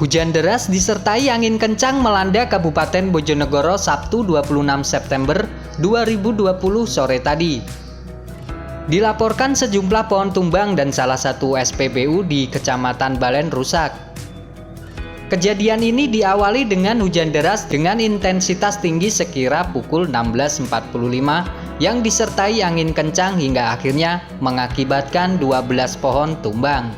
Hujan deras disertai angin kencang melanda Kabupaten Bojonegoro Sabtu 26 September 2020 sore tadi. Dilaporkan sejumlah pohon tumbang dan salah satu SPBU di Kecamatan Balen rusak. Kejadian ini diawali dengan hujan deras dengan intensitas tinggi sekira pukul 16.45 yang disertai angin kencang hingga akhirnya mengakibatkan 12 pohon tumbang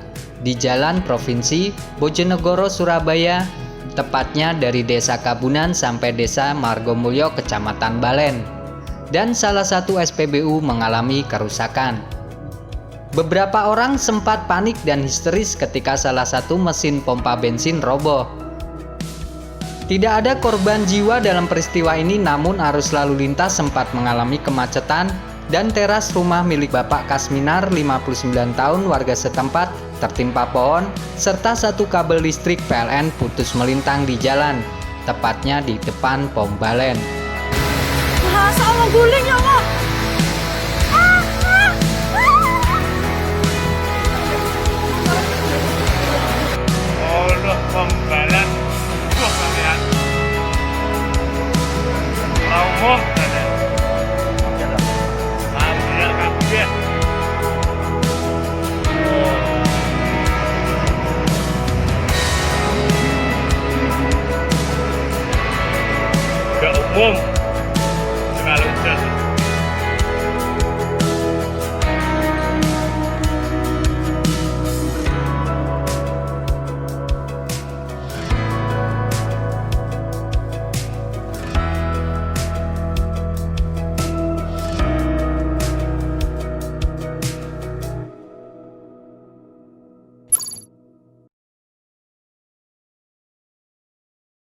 di Jalan Provinsi Bojonegoro Surabaya, tepatnya dari Desa Kabunan sampai Desa Margomulyo Kecamatan Balen, dan salah satu SPBU mengalami kerusakan. Beberapa orang sempat panik dan histeris ketika salah satu mesin pompa bensin roboh. Tidak ada korban jiwa dalam peristiwa ini, namun arus lalu lintas sempat mengalami kemacetan dan teras rumah milik Bapak Kasminar 59 tahun warga setempat tertimpa pohon serta satu kabel listrik PLN putus melintang di jalan, tepatnya di depan pom Balen. Masa Allah guling ya Allah. Allah pom Balen. Wah kalian. Rawuh kalian. Biar kabeh. Gak umum sekali hujan.